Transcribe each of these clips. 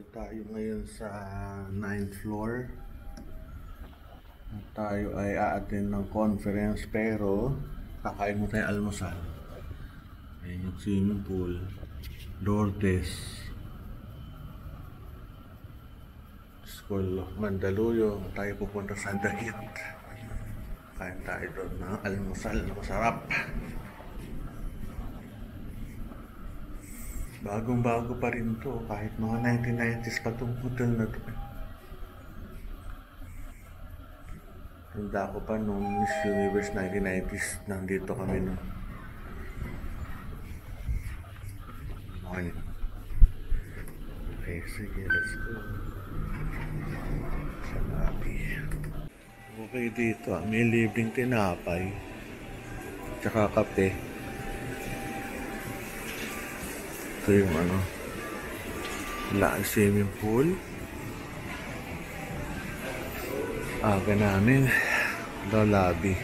Dito tayo ngayon sa 9th floor. At tayo ay a-attend ng conference pero kakain mo tayong almusal. Ayan yung swimming pool, Lourdes School of Mandaluyong. Tayo pupunta sa Dahit. Kain tayo doon ng almusal na masarap. Bagong-bago pa rin to, kahit mga 1990s pa itong hotel na to. Tanda ko pa nung Miss Universe 1990s, nandito kami nun. Morning. Okay, sige, let's go. Sa lobby. Okay dito, may libreng tinapay. Tsaka kape. Ito yung ang swimming pool. Aga namin. Lobby.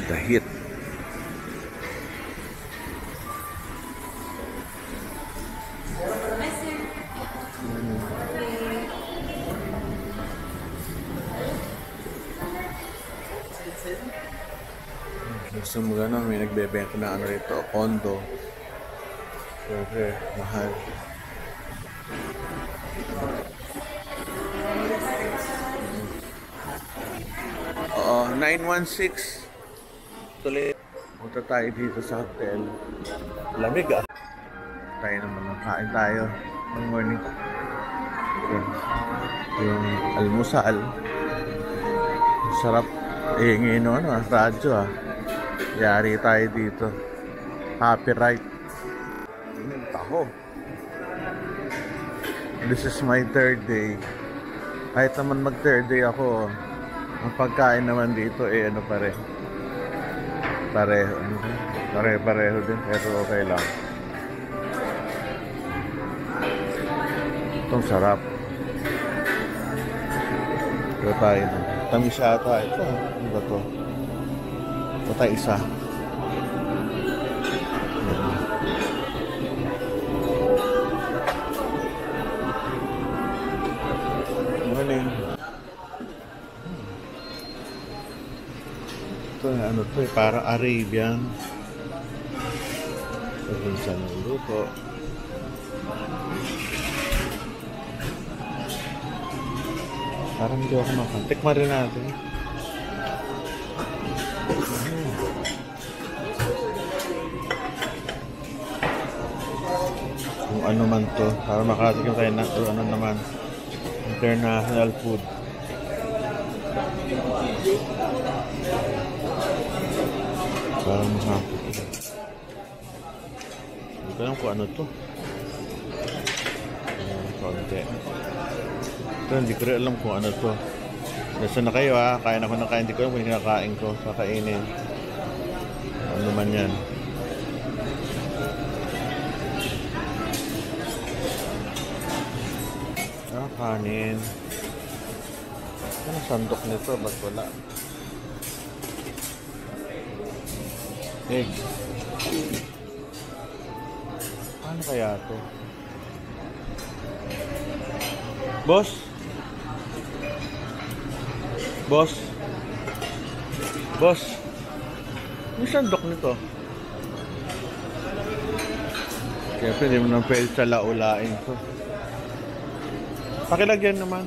Dahit. Gusto mo gano'n, may nagbebenta na rito, condo. Siyempre, mahal. Oo, 916. Tuloy. Punta tayo dito sa hotel. Lamig ah. Tayo naman, kain tayo. Good morning. Yung almusal. Sarap. Ngayon radyo ah. Yari tayo dito. Copyright. Taho. This is my third day. Kahit naman mag third day ako, ang pagkain naman dito pareho. Pareho din, pero okay lang. Itong sarap. Ito tayo na. Tamis ata ito. Ano ba to? Ito tayo isa. Morning. Ito to para Arabian. Ito rin sa luto. Parang hindi ako makan. Tikman rin natin. Kung ano man to. Para makatikim tayo na ano naman. International food. Parang makatikim. Hindi ko alam kung ano to. Konti. Ito, hindi ko rin alam kung ano to. Nasa na kayo ha. Kain ako ng kain. Hindi ko alam kung kinakain ko. Kakainin. Ano man yan. Kanin. Ano sandok nito? Ba't wala? Eggs. Ano kaya to? Boss? Boss? Boss? Ano sandok nito? Kaya pwede mo nang pwede sa laulain to. Pakilagyan naman.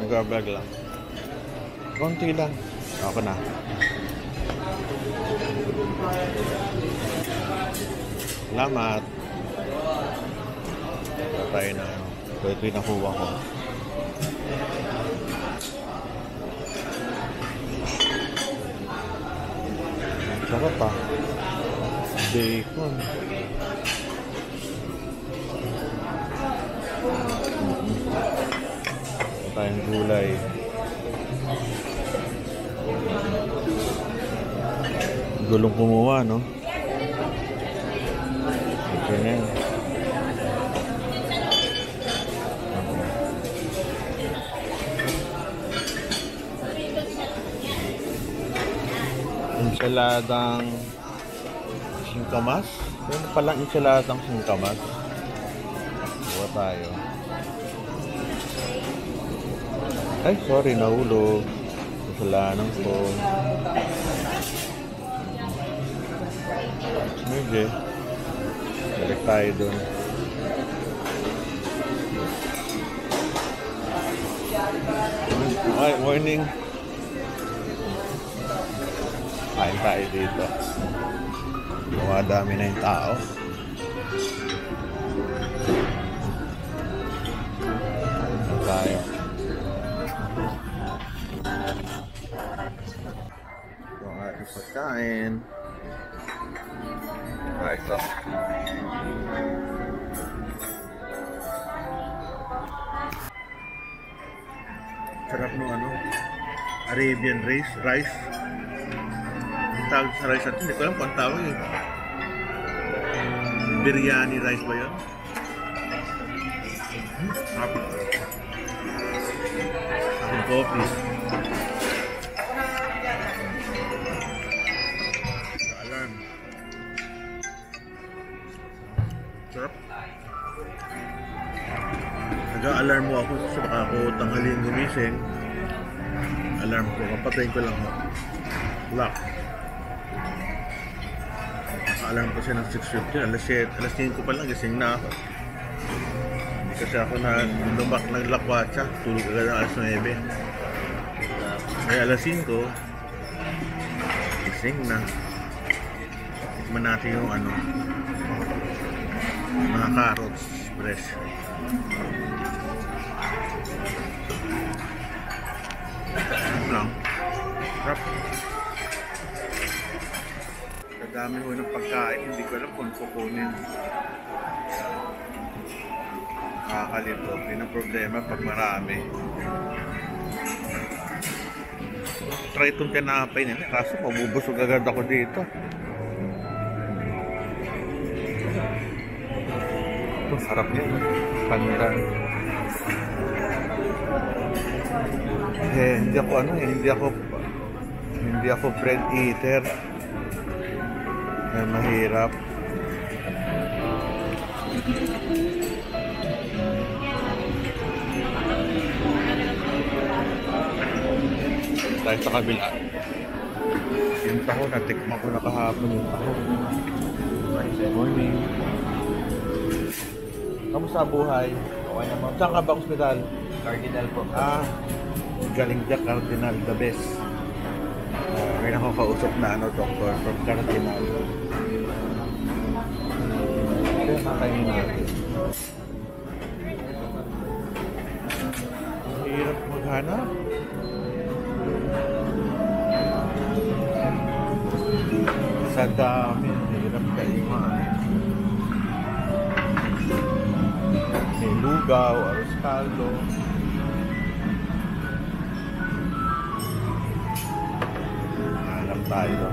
Nag-vlog lang. Konti lang. Ako na. Salamat. Tayo na. Ito yung nakuha ko. Sarap pa. Bacon. Tayong gulay. Gulong kumuha, no? Okay na yan. Ensaladang singkamas. Yan palang insalatang singkamas. Buwa tayo. Ay, sorry, nahulog. Kasalanan ko. Sige. Balik tayo dun. Ay, morning. Kain tayo dito. Dami na yung tao. Tayo. Ito ang ating pagkain. Ito. Sarap nung ano, Arabian rice. Ang tawag sa rice natin, hindi ko alam kung ang tawag eh. Biryani rice ba yun? Aking coffee. Alarm. Sarap. Nag-a-alarm mo ako sa baka ako tanghalin gumising. Alarm ko, mapatayin ko lang. Lock. Naka-alarm ko siya ng 6:50. Alas 5 pa lang, gising na ako. Hindi kasi ako lumak ng lakwatsa. Tulog agad ng alas 9. May alas 5, gising na. Tikman natin yung ano, mga carrots fresh. Lang. Sarap. Sa dami ko ng pagkain, hindi ko alam kung kukunin. Nakakalito. Yun ang problema pag marami. Try itong tinapay nila. Kaso mabubusog agad ako dito. Ito, sarap niya. Pandan. Hindi ako bread eater. Mahirap. Tayo sa kabila. Yung taho, natikman ko na kahapon yung taho. Good morning. Kamusta buhay? Okay naman. Saan ka ba hospital? Cardinal po. Galing Jack Cardinal, the best. May nakakausap na doktor from Cardinal. Ito yung kakainin natin. Hirap maghanap. Sa dami, hirap kaiman. May lugaw, arroz caldo. Tayo.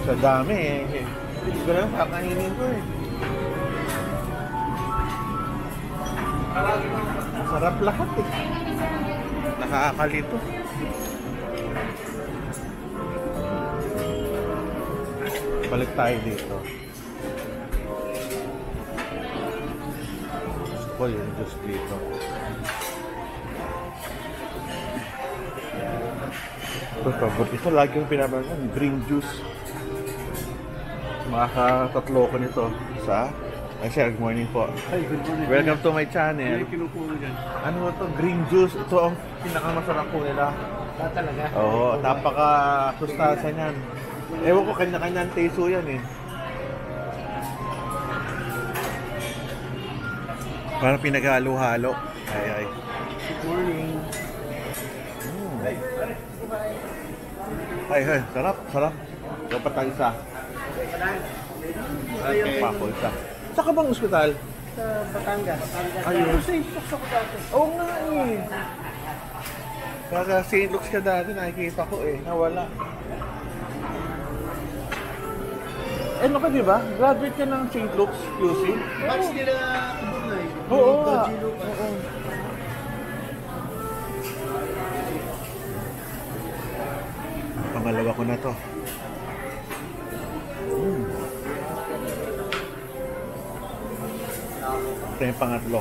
Sa dami eh. Hindi ko lang kakainin ko eh. Sarap lahat eh. Nakakalito. Balik tayo dito. Gusto ko yung juice dito. Ito, paborito. Ito lagi yung pinabangan. Green juice. Makakatatlo ko nito sa... Ay, sir, good morning po. Hi, good morning. Welcome to my channel. May kinukuha dyan. Ano ito? Green juice. Ito ang pinakamasarap po nila. Talaga? Oo, napaka-sustansya niyan. Ewan ko, kanya-kanya ang teso yan eh. Parang pinaghalo-halo. Ay. Good morning. Ay, sarap. Ikaw pa tayo isa. Okay. Pako isa. Saan ka bang ospital? Sa Batangas. Ayun. Kasi, saksa ko dati. Oo nga eh. Kaya St. Luke's ka dati, nakikita ko eh. Nawala. ano ka di ba? Graduate ka ng St. Luke's QC? Batch nila Kubunay. Oo. Doji Lucas. Oo. Pangalawa ko na to. Ito yung pangatlo.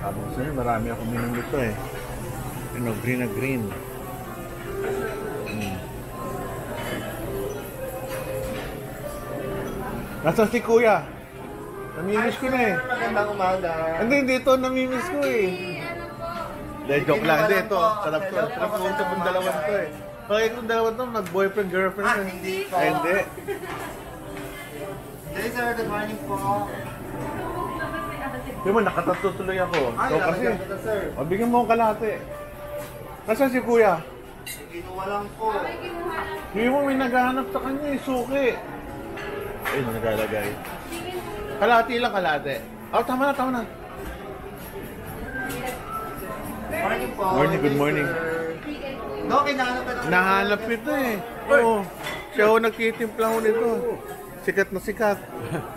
Habang sa'yo, marami ako minum nito eh. Ano, green na green. Nasaan si Kuya? Namimiss ko na eh. Magandang umaga. Hindi, ito namimiss ko eh. Hindi, joke lang. Hindi, ito. Sarap to. Sarap ko itong dalawan to eh. Bakit itong dalawan to? Nag-boyfriend, girlfriend na. Hindi po. Ay, hindi. Hey sir, good morning po. Di ba, nakatatuloy ako. So kasi, Ito sir. bigyan mo akong kalahati. Nasaan si Kuya? Kinuha lang po. Hindi mo may naghahanap sa kanya eh, suki. Ay, nagalagay. Kalahati lang, kalahati. Oh, tama na, tama na. Morning po. Morning, good morning. No, kinahanap ka na. Nahanap ito eh. Oo. Siya ho nagtitimpla ho nito. Sikat na sikat.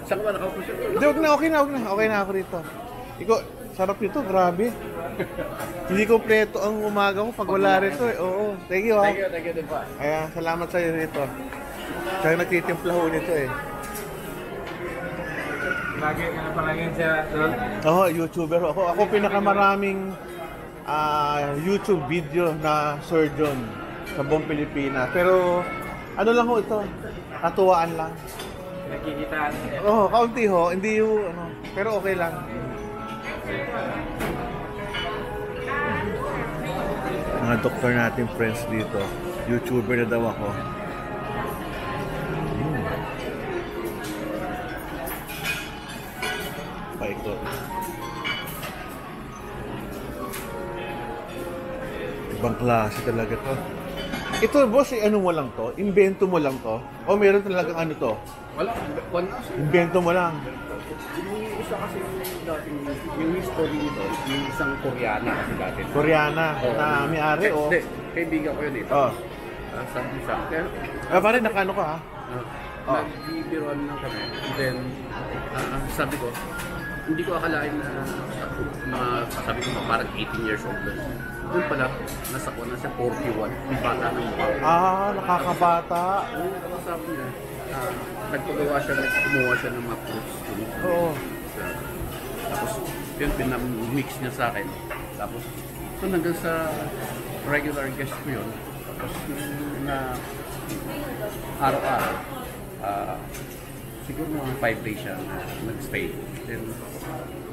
Saan ka ba nakaupo siya? Hindi, wag na, okay na, okay na. Okay na ako rito. Iko, sarap ito, grabe. Hindi kompleto ang umaga ko pag wala rito eh. Oo, thank you ha. Thank you din po. Kaya, salamat sa iyo rito. Siya nagtitimpla ho nito eh. Lagi ka na pala yun siya, Sol. Oo, YouTuber ako. Ako pinakamaraming YouTube video na surgeon sa buong Pilipinas. Pero, ano lang ho ito? Katuwaan lang. Nakikitaan niya. Oo, kaunti ho. Hindi ho, ano. Pero okay lang. Mga doktor natin friends dito. YouTuber na daw ako. Paikot. Ibang klase talaga to. Ito boss, ano mo lang to? Invento mo lang to? O meron talagang ano to? Wala, one house. Invento mo lang. Yung isa kasi yung history nito, yung isang Koreana kasi dati. Koreana na may-ari o? Hindi, kaibigan ko yun eh. Oh. Sabi siya. Kaya, Pare, nakano ka ha? nagbibiruan lang kami. And then, sabi ko, hindi ko akalain na sabi ko parang 18 years old lang. Doon pala, nasa ko na siya 41. Yung bata ng mukha. Nakakabata. Tapos sabi niya, nagpagawa siya, kumuha siya ng mga fruits. Oo. Tapos, yun, pinamix niya sa akin. Tapos, so hanggang sa regular guest ko yun. Tapos, na araw-araw, siguro mga 5 days siya na nag-stay. Then,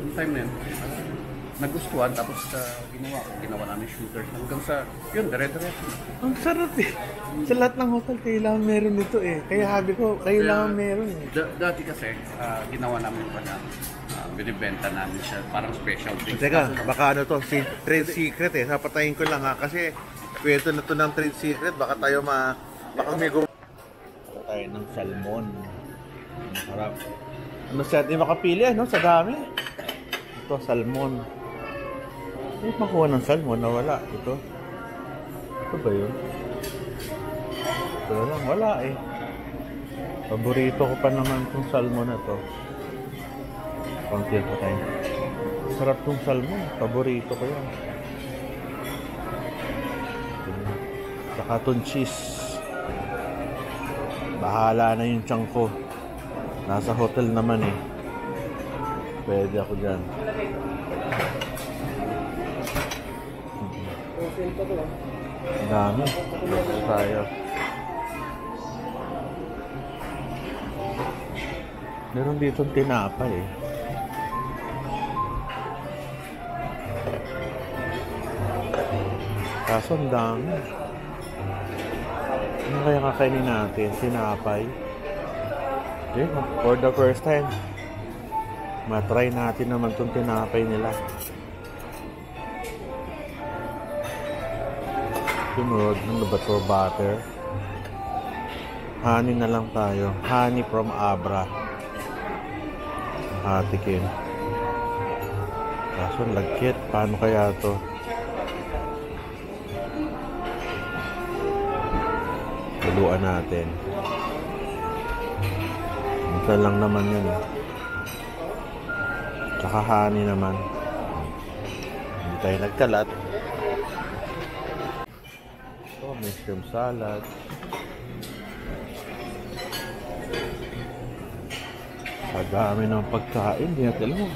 yung time na yun, nagustuhan, tapos ginawa namin shooters hanggang sa, yun, dire-diretso. Ang sarap eh. Sa lahat ng hotel, kailangan meron nito eh. Kaya sabi ko, kailangan meron eh. Dati kasi, ginawa namin pa na, binibenta namin siya, parang special things. Teka, baka ano to, trade secret eh. Sapatayin ko lang ha, kasi kwento na to ng trade secret, baka tayo baka may tayo ng salmon. Harap. Ano siya, di makapili no, sa dami. Ito, salmon. Hindi makuha ng salmon, nawala. Ito. Ito ba yun? Ito lang, wala eh. Paborito ko pa naman itong salmon na to. Konti pa tayo. Sarap itong salmon. Paborito ko yan. Saka itong cheese. Bahala na yung tiyan ko. Nasa hotel naman eh. Pwede ako dyan. Ang dami. Gusto tayo. Meron dito tinapay eh. Kaso ang dami. Ano kaya kakainin natin? Tinapay. Okay, for the first time, matry natin naman itong tinapay nila. Sunod, ano ba ito? Butter. Honey na lang tayo. Honey from Abra. Hatikin. Kaso lagkit. Paano kaya ito? Tuluan natin. Ito lang naman yun. Tsaka honey naman. Hindi tayo nagkalat. Oh, mushroom salad. Pagdami ng pagkain, hindi natin alam.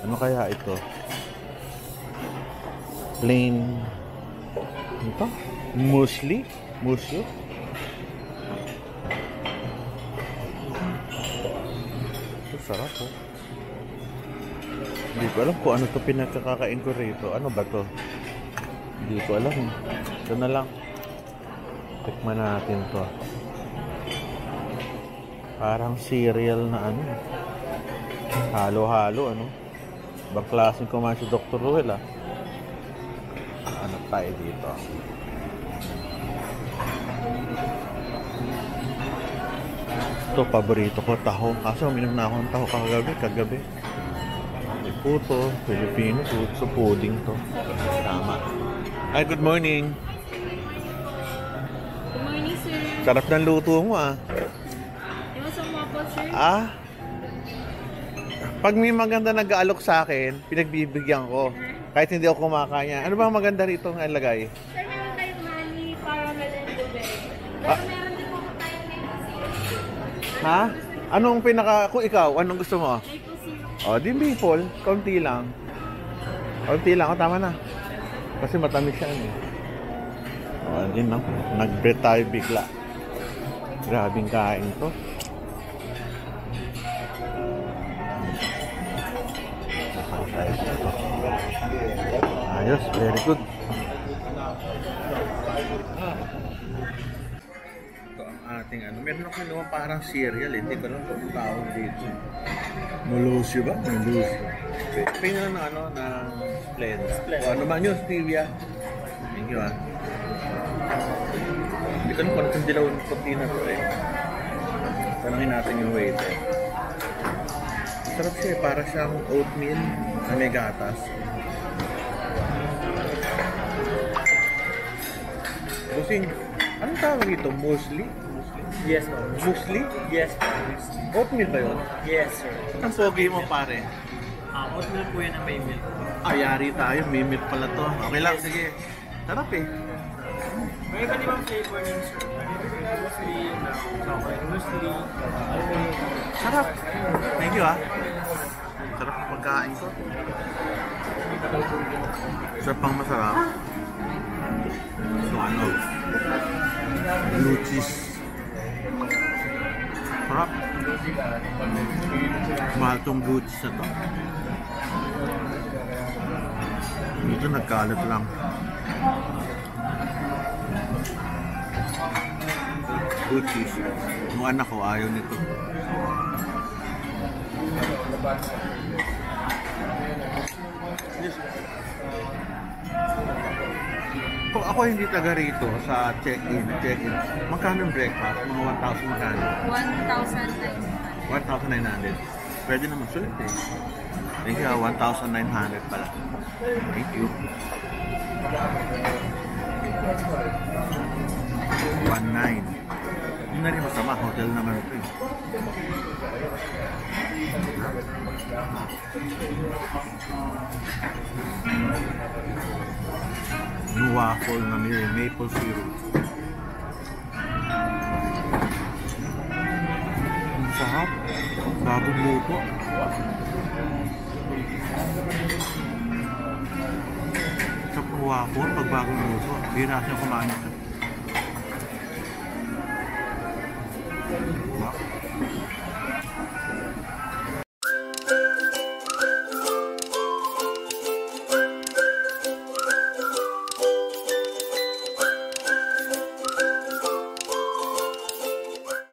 Ano kaya ito? Plain. Ito? Muesli? Muesli? Ito sarap oh. Hindi ko alam kung ano to pinagkakakain ko rito. Ano ba to? Hindi ko alam. Ito na lang. Tikman natin to. Parang cereal na ano. Halo-halo ano. Ibang klaseng kumain si Dr. Ruel ah. Ano tayo dito? Ito, paborito ko, taho. Kaso uminom na ako ng taho kagabi. May puto, Filipino food, so pudding to. Tama. Hi, good morning. Good morning, sir. Sarap ng luto mo ah. Yung sa waffle, sir? Ah? Pag may maganda nag-aalok sa akin, pinagbibigyan ko. Kahit hindi ako kumakain yan. Ano ba ang maganda rito ng ilagay? Sir, meron tayong honey, caramel, and blueberry. Pero Ah. meron din po tayong maple syrup. Ha? Anong kung ikaw, anong gusto mo? Maple syrup. O, di maple. Kaunti lang. Kaunti lang. O, tama na. Kasi matamis yan eh. O, din no? Nag-bread tayo bigla. Grabing kain to. Ayos, very good. Ito ang ating ano. Meron ako kinuha parang cereal eh. Hindi ko lang kung tawag dito. Mulusyo ba? Mulusyo. Pinga ng ano, ng Splenda. O ano man yun, stevia. Thank you ah. Hindi ko lang kung anong dilaw ng puti na to eh. Tanungin natin yung waiter. Sarap siya eh. Para siyang oatmeal na may gatas. Busing, anong tawag ito? Muesli? Yes, sir. Muesli? Yes, sir. Oatmeal ba yun? Yes, sir. Ang pogi mo pare. Oatmeal po yan na may milk. Ayari tayo, may milk pala to. Okay lang, sige. Sarap eh. May iba ibang flavor din, sir. Muesli, chocolate muesli. Sarap. Thank you ah. Sarap ang pagkain ko. Sarap pang masarap. So ano? Blue cheese. Sarap. Mahal tong blue cheese na to. Dito nagkalat lang. Blue cheese. Yung anak ko ayaw nito. Kung ako hindi taga rito sa check-in, magkano yung breakfast? Mga 1,000 magkano? 1,900. 1,900. Pwede naman sulit eh. Thank you, 1,900 pala. Thank you. 1,900. Hindi na rin masama, hotel naman ito eh. Yung waffle na may maple syrup. Ang sarap. Bagong luto. Sarap ng waffle pag bagong luto. Bira siya kumain ito.